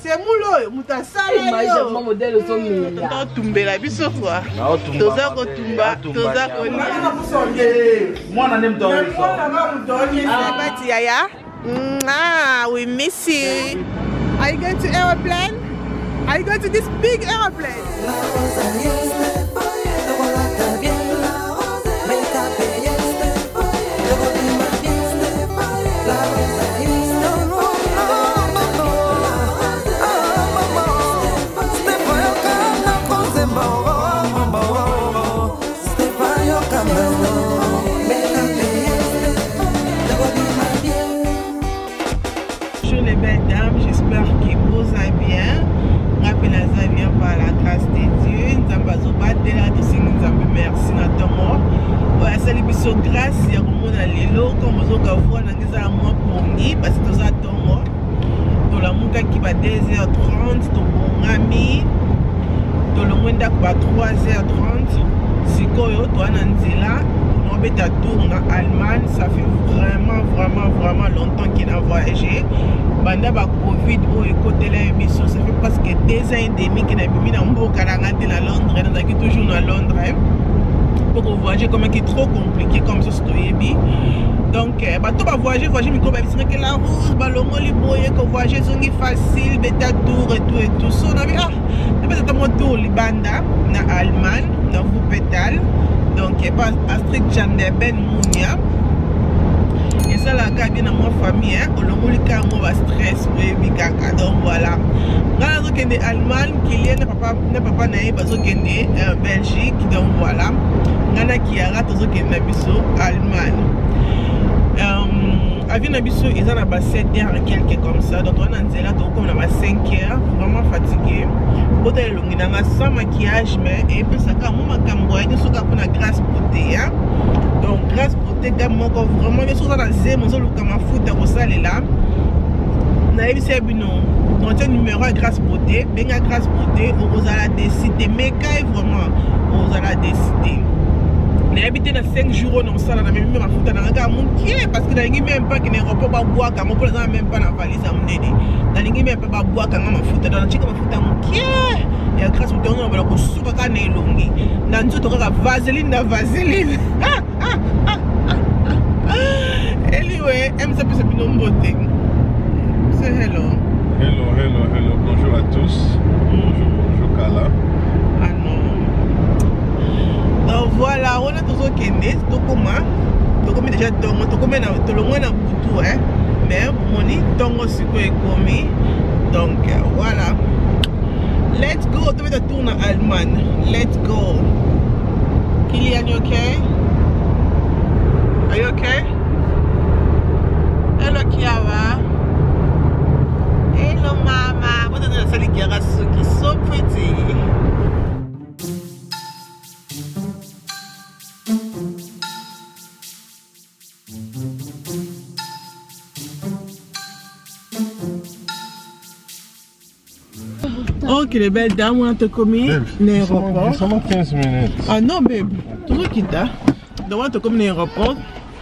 C'est moulot, mutasala yo. Mon modèle au sommet. Tonton Tumbela biso quoi. Toza ko tumba, toza ko ni. Moi on aime dormir. Bati Yaya. We miss you. Are you going to airplane? Are you going to this big airplane? Bonjour les belles dames, j'espère que vous allez bien. Rappelez bien par la grâce de Dieu. Nous avons battu là de signes, nous avons merci notre ouais, salut biso grâce ya komona lelo comme vous avez vu na ngeza moi pongi parce que ça tombe. Dans la muka qui va 2h30 to bongami. Dans le mwenda qui va 3h30. Sikoyo to ananzela. À tour en Allemagne, ça fait vraiment longtemps qu'il a voyagé. Pendant la Covid, ça fait presque 2 ans et demi qu'il a mis dans Londres, toujours à Londres. Pour voyager, comme c'est trop compliqué comme ça, donc, tout va voyager, mais que la rose, que voyager, c'est facile, tour et tout. So, on a vu, tour, Libanda, en Allemagne, dans Wuppertal. Donc, Astrid Chandeben Mounia. Et ça, la gars, bien dans ma famille, on a moi stress, donc voilà. Dans la zone Allemagne, qui est papa naïf, parce que Belgique, donc voilà. Nana qui a raté Allemagne. Avion Nabiso, ils en ont 7 heures et quelques comme ça. Donc, on a là, on a 5 heures, vraiment fatigué. On a sans maquillage, mais et puis ça, quand on a grâce beauté. Donc, grâce beauté, vraiment, les choses dans la zone, on a foutu au salé là. On a eu ces binômes. Donc, numéro à grâce beauté, bien à grâce beauté, on a décidé, mais vraiment, on a décidé. On a habité dans 5 jours dans ça, on a même ma foutu dans la mon pied parce que dans les même pas qu'il n'y a pas boire quand on peut même pas la valise à mener. Dans les même pas boire quand on ma foutu dans la chic ma foutu à mon pied. Et grâce au temps on va la soupe à ne longi. Dans tout on a vaseline. Anyway, aime ça peut se bien beauté. C'est hello. Hello. Bonjour à tous. Bonjour Kala. Ah non. Donc voilà, on a toujours Kenneth, tout comme déjà Tongo, tout comme tout le monde a boutou, hein. Mais mon nid Tongo c'est quoi ekomi. Donc voilà. Let's go, tu vas te tourner en Allemagne. Let's go. Kylian, you okay? Are you okay? Hello Kiara. Hello mama. What is the Kiara Suki? So pretty. Ok, les belles dames, on a te commis l'aéroport. Seulement 15 minutes. Ah non, babe. Toujours qui t'a. Donc, on a te commis l'aéroport.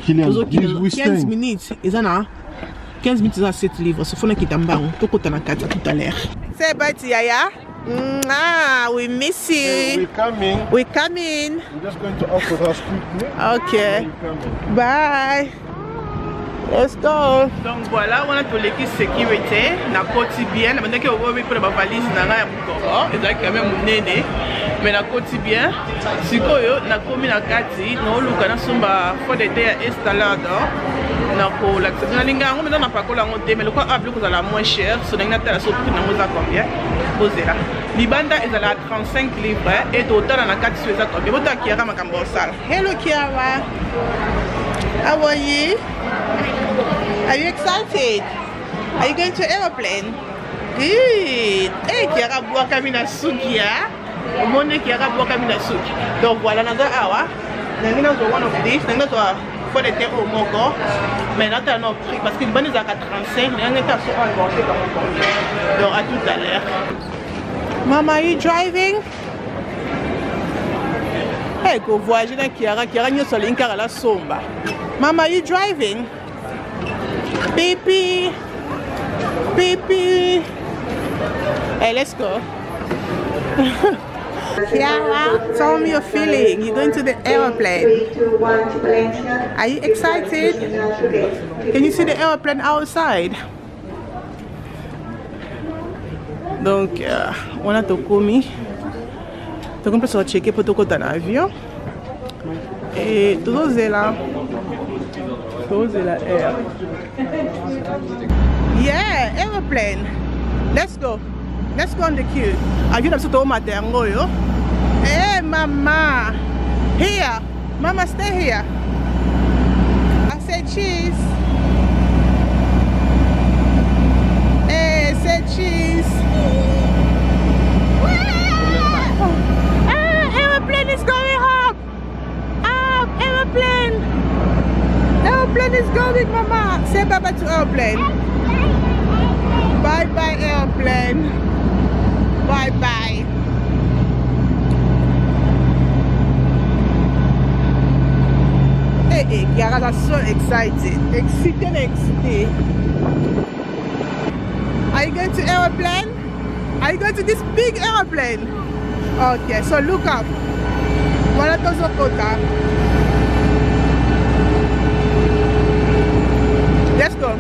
Toujours qui 15 minutes. Ils en ont 15 minutes, ils ont 7 livres. Ce faut qu'ils t'en bang. Tout côté dans 4 tout à l'heure. C'est bâti, Yaya. We miss you. We're coming. We're just going to off with us quickly. Okay. Bye. Let's go. Donc voilà, on a tous l'équipe sécurité, na quotidien, maintenant que vous voyez pour la valise na la mukoro, et donc quand même néné, mais na quotidien, si koyo na komi na kati, na luka na sumba faut d'été installado, na ko la na linga on na pas ko la monter, mais le quoi ablu ko la moins cher, so na tala so prix na moza combien? Posez là. Libanda est à 35 livres et total na kati so ça combien? Bota Kiara makambo sala. Hello Kiara. How are you? Are you excited? Are you going to airplane? Good. Hey, Kiara boit kamina suki ya. Monde Kiara boit kamina suki. Donc voilà, dans un hour, nous avons one of these. Nous avons faut des terres au moko. Mais là, tu as un prix parce que le ban est à 45. Nous avons importé comme on. Donc à tout à l'heure. Mama, are you driving? Hey, go voyager dans Kiara. Kiara n'y a sur l'incar à la somba. Mama, are you driving? Pipi. Hey, let's go. Kiara, tell me your feeling. You're going to the airplane. 3, 2, 1, to Valencia. Are you excited? Can you see the airplane outside? Donc, on a ekomi. Donc, on peut checker pour tout côté dans l'avion. Et tout ça là. Tout ça là air. Yeah, airplane. Let's go. Let's go on the queue. Avion a tout au matin, yo. Hey, mama. Here. Mama, stay here. I said cheese. Hey, say cheese. Airplane is going up. Up, airplane. Airplane is going, mama. Say bye-bye to airplane. Bye-bye, airplane. Bye-bye. Hey, Kiara is so excited. Excited. Are you going to airplane? Are you going to this big airplane? Okay, so look up. Wala to sa kota. Let's go.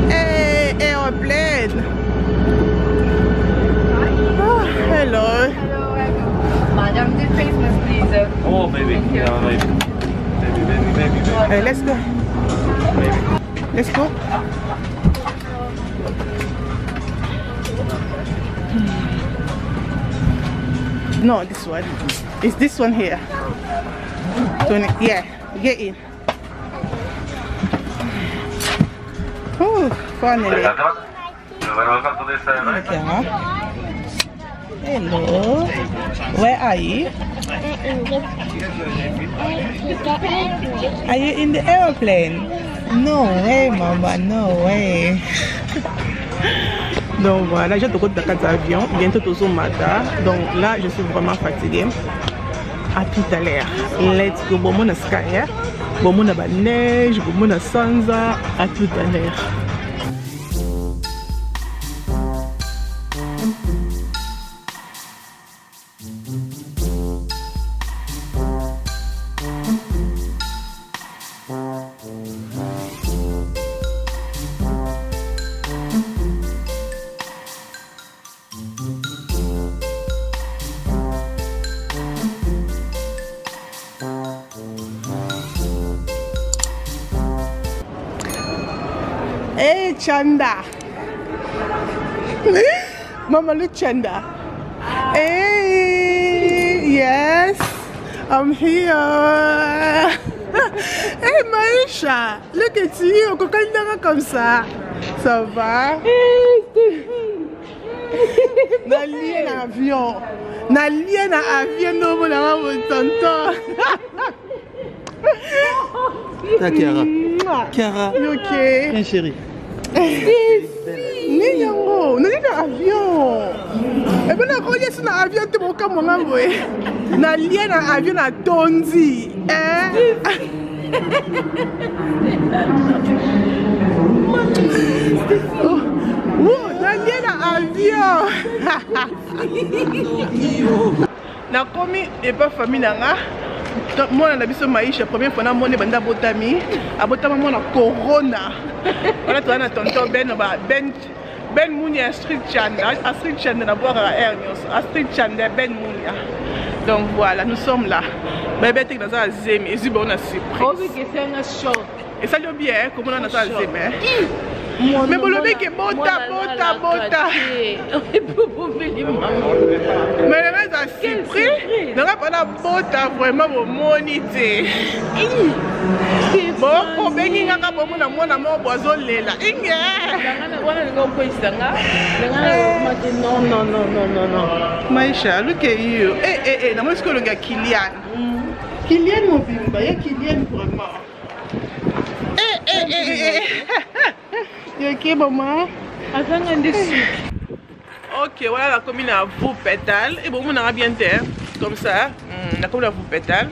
Hey, airplane. Oh, hello. Madam, the face must please. Oh, baby. Yeah, baby. Baby. Hey, let's go. Baby. Let's go. No, this one. It's this one here. Yeah, get in. Oh, finally. Okay. Hello. Where are you? Are you in the airplane? No way, Mama, no way. Donc voilà, j'ai beaucoup de quatre avions, bientôt tous au matin. Donc là, je suis vraiment fatiguée. À tout à l'heure. Let's go. Bon, mon sky, bon, mon neige, bon, mon sansa. À tout à l'heure. Hey, Chanda. Mama, look, Chanda. Hey, yes, I'm here. Hey, Maïcha, look at you. Comme ça. Ça va? N'allie un avion. N'allie un avion, non, mon tonton. Ta Kiara. You okay? Bien chérie. Ni yango, ni na avion. E bana ko yesu na avion te mo ka mo ngwe. Na lie na avion na tonzi. Oh, na lie na avion. Na komi e pas famille nanga. Moi na biso maisha première fois na moni banda botami abotama mona corona wala to na tonton ben munia street chanda a street chanda na boire à air news a street chanda ben munia. Donc voilà, nous sommes là bébé tek dans un zemi et zuba on a surprise oh oui que c'est un show et ça lui bien comment on a ça zemi mais bon le mec est bota mais le mec a surpris donc on a bota vraiment mon monité bon pour béni ngaka bon na mona mo bozo lela inge non Maïcha look at you na moi ce que le gars Kylian mon bimba ya Kylian vraiment You okay, maman? Ok, voilà la commune à vous pétale. Et bon, on a bien terre, comme ça. La commune à vous pétale.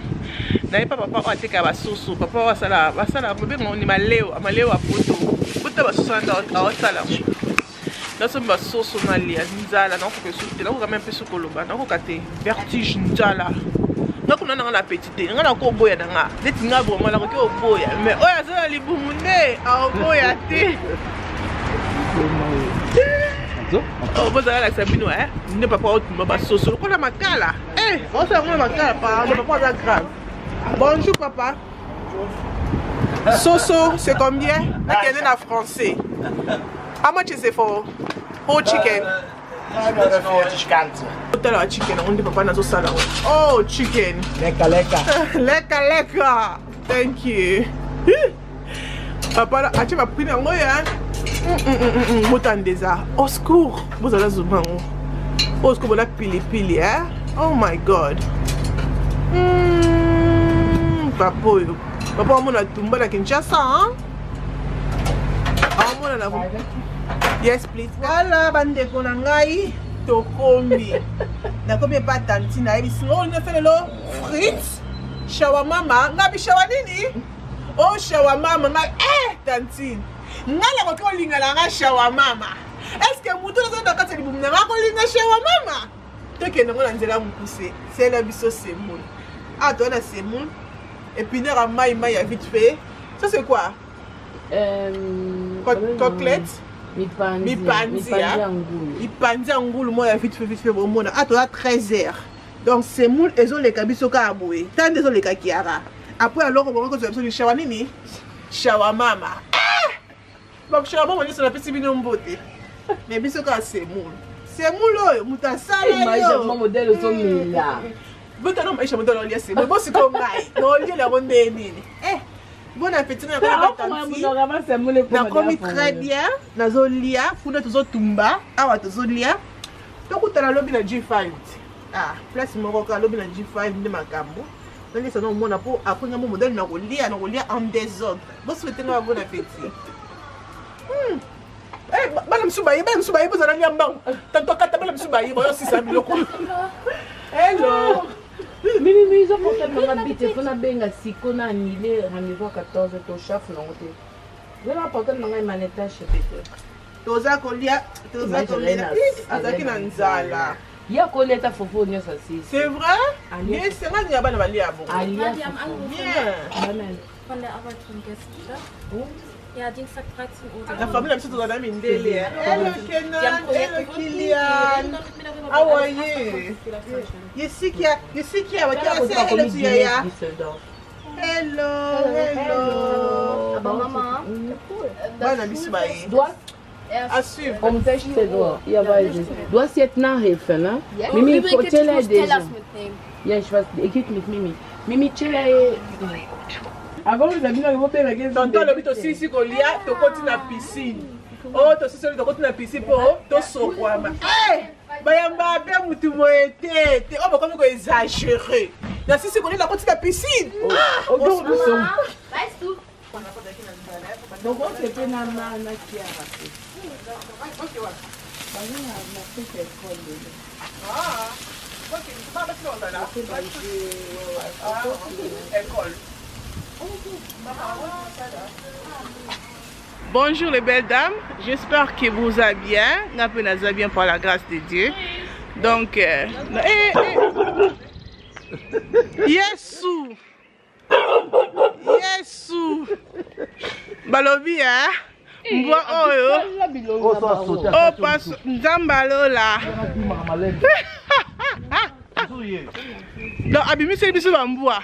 Na pas papa o ateka ba soso papa wa sala bebe ngoni maleo a poto ba soso na o sala na so ba soso na lia nzala na ko pesute na ko quand même pe sokoloba na ko kate vertige nzala na ko na na petite nga na ko boya na nga leti nga bo mala ko ke boya mais oya za libumu ne a boya te oh vous allez la sabino ne papa o tumba ba soso ko na makala on sa ngona makala pa le papa za grave. Bonjour papa. Soso, c'est combien? Like en français. How much is it for whole chicken? Hotel chicken, on dit papa na so sala. Oh, chicken. Leka. Leka. Thank you. Papa, tu vas prendre un moyen. Motandeza. Au secours. Vous allez zouman. Au secours, vous allez pili, hein? Oh my God. Papa, on a tombé à Kinshasa, hein? Yes, please. Voilà, bande konangai, tokomi. Na combien pas tantina, et sinon on a fait le frites, shawarma, ngabi shawanini. Oh, shawarma, tantine. Ngala ko linga la shawarma. Est-ce que muto na zanda kati libumu na ko linga shawarma? Teke na ngona nzela mukuse. C'est la biso semoun. Ah, toi na semoun. Et puis, il y a maï vite fait. Ça, c'est quoi? Côtelette? Mipanzi angoulou, moi, vite fait. Ah, tu as 13 heures. Donc, c'est moule, et les kabisoka à bouer. Tant des les kakiara. Après, alors, on va voir que tu as shawanini. Shawamama. Donc, shawamama, on dit que c'est la petite bine beauté. Mais bisoka, c'est moule. C'est moule, mouta salé. Moi, modèle au sommet là. Bon appétit, on a commis très bien. Nazolia, fouda tous autres tumba, awa tous autres lia. Donc tu as la lobby na G5. Ah, place Morocco la lobby na G5 de Makambo. Donc c'est non mon apo après un modèle na rolia en désordre. Bon souhaitez un bon appétit. Madame Soubaye, vous allez bien bon. Tanto kata madame Soubaye, bon 600 000 euros. Hello. Mimi ils ont porté mon habité, on a bien assis, on a annulé rendez-vous 14 ton chef non te. Je vais porter mon maneta chez Peter. Toza kolia, azaki na nzala. Ya koleta fofo nyo ça c'est vrai? Mais c'est moi qui a bana bali abo. Bien. Von der Arbeit von gestern. Ja, Dienstag 13 Uhr. La famille a mis tout dans la mine délé. Hello Kenan, hello Kilian. How are you? You see kia, hello to Yaya. Hello. Mama. Bonne amie. Doit à suivre. On pêche tes doigts. Il y a pas de. Doit c'est na helfen, hein? Mimi faut tele déjà. Ja, ich weiß, ich gehe mit Mimi. Mimi tele. Avant les amis n'ont pas regardé. Tonton le bito si kolia, to continue na piscine. Oh, to si to continue na piscine pour to sokwama. Eh! Bayamba be mutu moete. Oh, ba comme ko exagérer. Na si kolia la continue na piscine. Oh, donc nous sommes. Weißt du? Donc on se fait na Kiara. OK, voilà. Ah. OK, tu vas mettre ça là. École. Bonjour les belles dames, j'espère que vous allez bien par la grâce de Dieu. Donc, Yesu, balobi hein, mwa oyo, oh pas nzambalo là. Donc abimi c'est biso bambwa.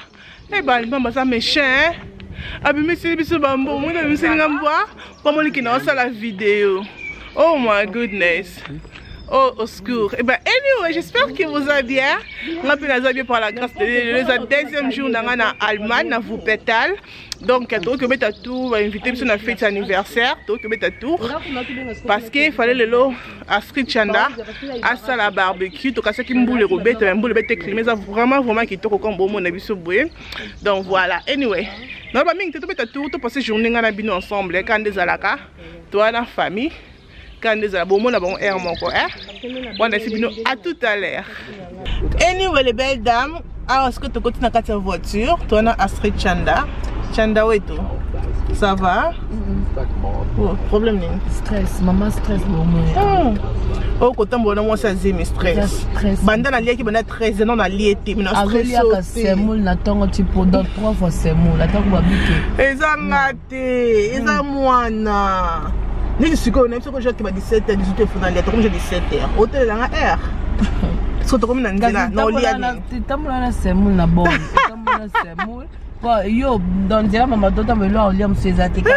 Eh ben, maman ça méchant. Abimisi biso bambo, moi na bimisi ngambwa, comme on qui dans la vidéo. Oh my goodness. Oh, au secours. Eh ben, anyway, j'espère que vous allez bien. On a bien par la grâce de Dieu. Le deuxième jour, on est en Allemagne, à Wuppertal. Donc, il faut que je tout, on va inviter sur notre fête anniversaire. Donc, je vais tout. Parce qu'il fallait le lot à Street Chanda, à ça la barbecue. Donc, à ce qui me boule le robet, un boule bête écrit. Mais vraiment qui te comme bon, mon avis sur boué. Donc, voilà. Anyway. Non, bah, tu peux tout, tu passes journée en abîme ensemble. Quand des alaka, toi, la famille. Quand des alaka, bon, mon bon air, mon corps. Bon, à tout à l'heure. Anyway, les belles dames. Ah, est-ce que tu continues à ta voiture? Tu as Astrid Chanda. Chanda, où est tout? Ça va? Oh, problème n'est. Stress, maman stress. Oh, quand on a ça, c'est stress. Banda na lié qui banda 13 ans na lié té, mais stress. C'est moule na tongo tu pour dans 3 fois c'est moule. La tongo babike. Eza ngate, eza mwana. Ni siko na siko je qui va 17h 18h faut na lié, comme j'ai 17h. Hôtel là na R. So to comme na ndina, na lié. Tamula na c'est moule na bon. Tamula c'est moule. Yo dans déjà maman d'autant me lo liam ses attaques. Donc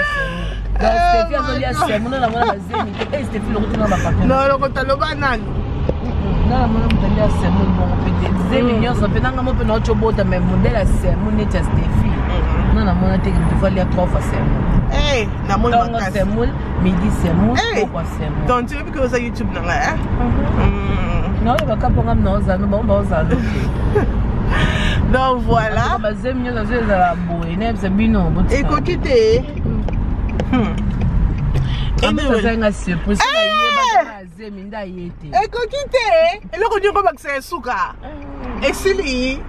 Stéphie a dit c'est moule na mona bazemi. Et Stéphie le retourne na papa. Non, le kotalo banane. Non, mon modèle à c'est mon bon peut-être. Des millions, ça fait dans mon peu notre bota mais modèle à c'est mon net à Stéphie. Non, non, mon été il faut aller à 3 fois c'est mon. Eh, na mon matin. C'est mon, midi c'est mon, pourquoi c'est mon. Donc tu veux que ça YouTube là hein? Non, il va pas prendre non, ça nous bon ça. Donc voilà. Bah c'est mieux ça c'est la boue, n'est c'est bino. Écoutez. Et nous ça c'est surprise. Écoutez, et le connu comme c'est souka. Et Sili.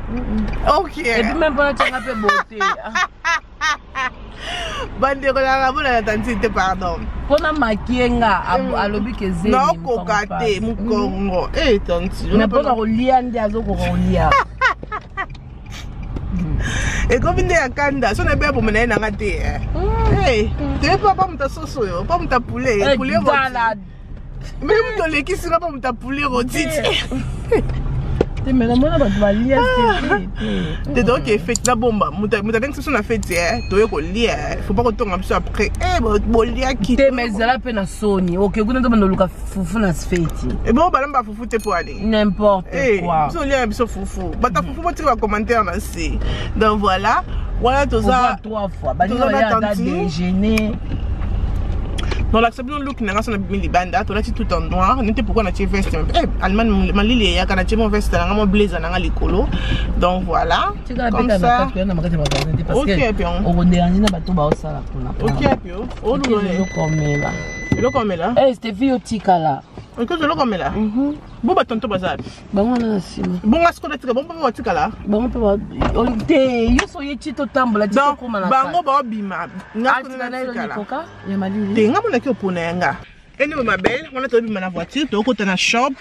OK. Et puis même pas tu as fait beauté. Bande de la bonne tantité pardon. Pour na makienga a lobi ke zemi. Non kokate mu Congo. Eh tanti. Na pas ko lia ndi azoko ko lia. Et comme il y a Kanda, si on est bien pour mener un raté. Hey, tu n'es pas mon soso, pas mon poulet, poulet rôti. Même dans les qui sera pas mon poulet rôti. Mais la monnaie va lier. T'es donc qui est fait la bombe. Mouta bien que ce soit fait, tu es lié. Faut pas retourner un peu après. Eh, bon lié qui. T'es mais elle a peine à Sony. Ok, vous n'avez pas de Lucas foufou na fête. Et bon, bah là, foufou t'es pour aller. N'importe quoi. Ils ont lié un peu foufou. Bah ta foufou, tu vas commenter en assez. Donc voilà. Voilà tout ça. 3 fois. Bah nous allons déjeuner. Non, la sabine look n'a pas mis les bandes, tu l'as tout en noir. N'était pourquoi on a tiré veste. Allemagne, ma lili, il y a quand on a tiré mon veste, on a mon blazer, on a l'écolo. Donc voilà. Comme ça. Ok, puis on. On dernier n'a pas tout bas ça là. Ok, puis on. On nous comme là. Le comme là. Eh, c'était vieux tika là. Ok, je le comme là. Bon bah tonton bazar. Bon on a si. Bon est-ce qu'on a tiré bon pas tika là. Bon on peut voir. On té, yo so yechito tambola tiko comme là. Bango ba bima. Tenga mona ki oponenga. Anyway ma belle, on a trouvé ma voiture, tu côté na shop.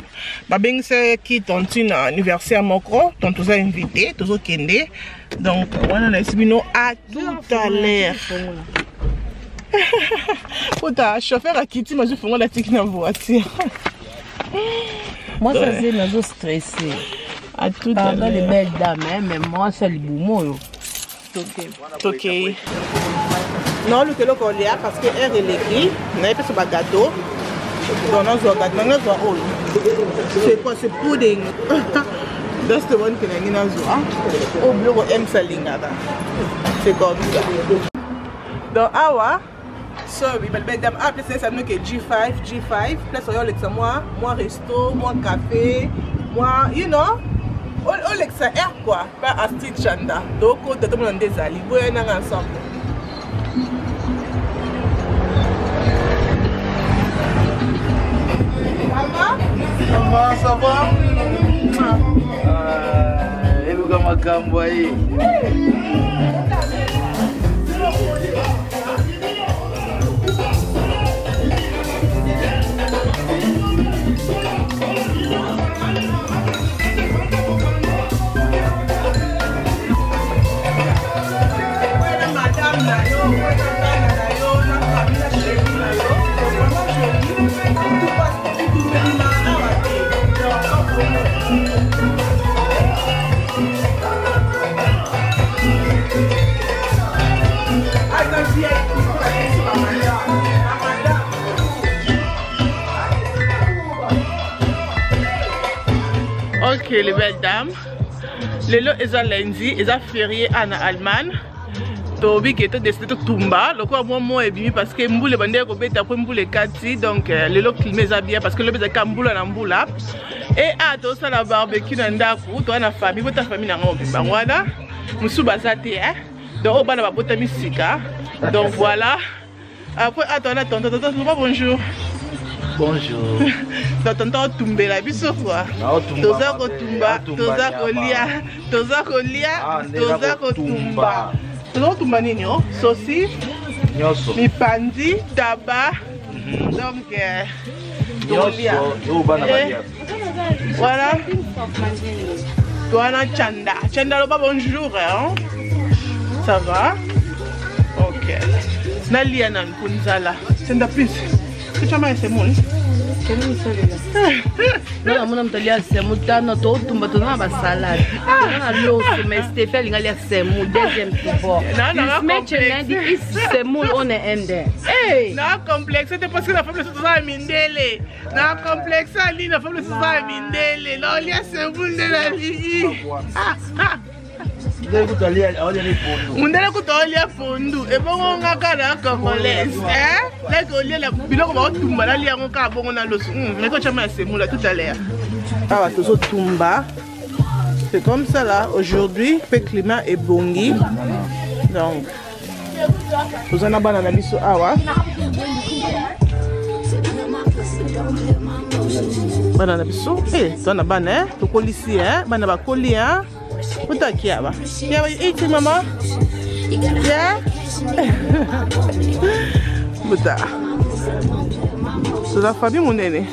Ba beng c'est qui tontine anniversaire moko, tonton a invité, toujours kende. Donc on a esbino à tout à l'heure. Putain, chauffeur a quitté, mais je fais la tique dans la voiture. Moi, ça c'est nazo stressé. À tout à l'heure. Les belles dames, mais moi, c'est le boumou. Ok. Non, le que l'on connaît, parce que elle est l'écrit, on a fait ce gâteau. Donc, on a fait un gâteau. C'est quoi? C'est pudding. That's the one que l'on a fait. Au bureau, M. Salingada. C'est comme ça. Donc, awa. So, we will be them up. Let's say G5, plus on y moi resto, moi café, moi, you know, all l'extra air quoi, pas à Astrid Chanda. Donc, tout le monde des alliés, vous êtes ensemble. Ça va? Et vous comme Camboy. Ok, les belles dames. Le lot est lundi, ils ont férié en Allemagne. Tobi qui était décidé de tomber. Le quoi moi et bimi parce que mboule bandé ko beta après mboule kati donc le lot filmé ça bien parce que le beza kamboula na mboula. Et à tout ça la barbecue na ndaku, toi na famille, votre famille na ngombe. Ba wana musu bazate hein. Donc on va na bota misika. Donc voilà. Après attends, bonjour. Bonjour. Donc tonton tumbe la biso quoi. Toza ko tumba, toza ko lia, toza ko lia, toza ko tumba. Toza ko tumba nini yo? Saucisse, mipandi, tabac. Donc voilà. Toi Chanda. Chanda loba bonjour hein. Ça va? Ok. Nalia nan kunzala. Chanda plus. Que chama esse mole? Non, mon ami a semouta, notre tumba tona ba salade. On a l'eau, mais Stéphane il a semou deuxième fois. Non, mais tu l'as dit semou on est indé. Hey. Non complexe, c'était parce que la femme le soutient mindele. Non complexe, ali la femme le soutient mindele. Non, il y a semou de la vie. Mundele kutolia fondu ebongo ngaka na congolaise là que lia la biloko ba tumba la lia ngoka bongo na loso mais ko chama semula tout à l'heure ah tozo tumba c'est comme ça là aujourd'hui le climat est bongi donc tozo na bana na biso awa bana na biso tona bana to kolisi bana ba koli What are you doing? Yeah, what are you eating, Mama? Yeah? C'est la famille, mon aîné.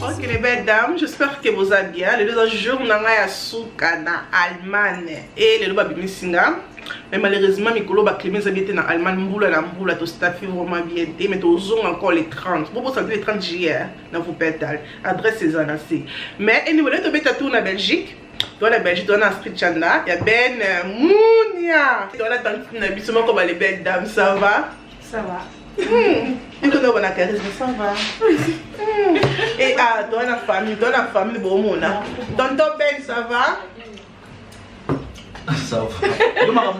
Ok, les belles dames, j'espère que vous allez bien. Les 2 jours, on a souka en Allemagne. Et les 2 babimi singa. Mais malheureusement, mes collègues Clémence habitent en Allemagne. Mboula, tout staffé vraiment bien. Mais tous ont encore les 30. Vous pouvez les 30 juillet dans vos pétales. Adresse ces années. Mais, et nous voulons tomber tout en Belgique. Dans la Belgique, dans la street chanda, il y a Ben Mounia. Dans la tante Nabissement, comme les belles dames, ça va? Ça va. Et quand on a charisme, ça va. Et dans la famille, bon mona. Tonton Ben, ça va? Ça va. Je m'en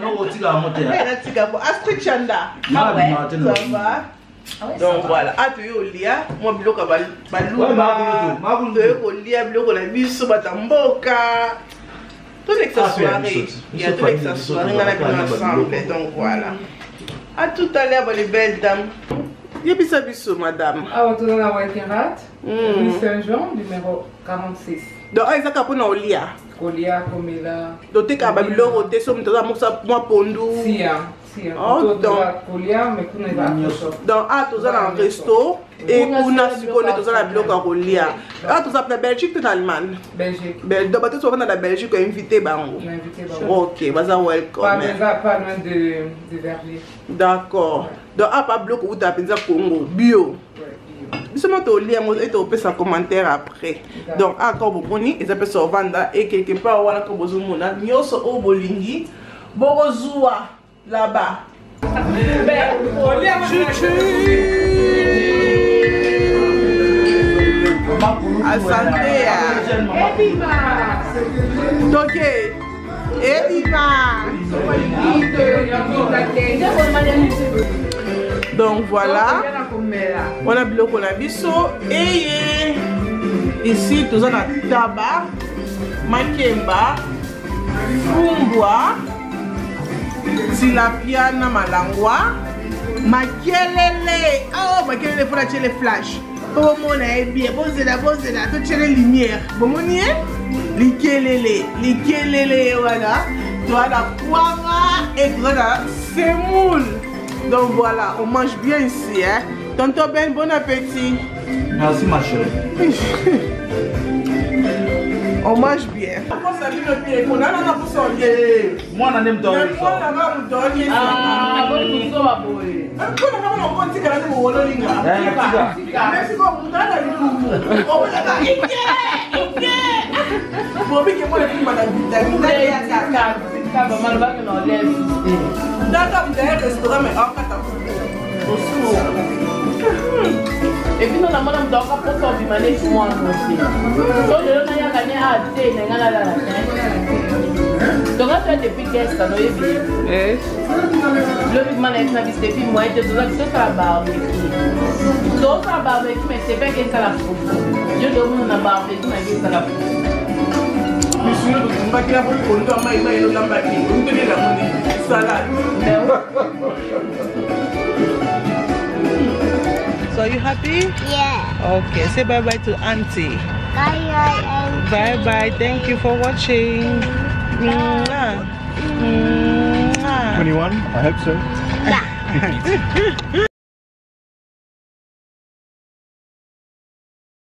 street chanda. Ça va? Donc voilà, à tu au lia, moi bloc à balou, au lia bloc la bus batamboka, tout l'accessoire, il y a tout l'accessoire, on a bien ensemble, donc voilà. À tout à l'heure les belles dames. Il y a bisa biso madame. Ah, on tourne la Waikerat, rue Saint-Jean, numéro 46. Donc ils ont au lia. Kolia, Komela. Donc tu as balou au te somme toza moi pondu. Si donc tous en resto et pour nous si on est tous la bloc à Rolia tous en Belgique tout en Allemagne donc tous on a la Belgique invité bango ok baza welcome pas loin de Verviers d'accord donc pas bloc où tu as pensé Congo bio seulement tu lis et tu peux faire commentaire après donc encore beaucoup ni ils appellent ça vendre et quelque part on a comme besoin mona nyoso au bolingi borozua là-bas. À santé. Ok. Et donc voilà. On a bloqué la biso. Et ici, tout ça, tabac, makemba, fumbwa. Tilapia na malangwa makelele makelele pour la télé flash pour mon bien posez-la tout télé lumière bon mon likelele voilà poira et voilà semoule donc voilà on mange bien ici tonton Ben bon appétit. Merci ma chérie. On mange bien. Moi, on aime dormir. Et puis nous avons un peu de temps pour aller pour moi aussi. Donc je n'ai pas gagné à thé, je n'ai pas gagné à thé. Donc tu as des piques guests, non et bien. Le pigment est na visite puis moi je dois que ça barbecue. Donc ça barbecue mais c'est pas que ça la fout. Je dois nous na barbecue mais que ça la fout. Monsieur on va faire pour nous mais il n'a pas dit. On tenait la salade. Ça are you happy? Yeah. Okay, say bye bye to auntie. Bye. Bye bye. Thank you for watching. Mwah. Mwah. 21, I hope so. Yeah.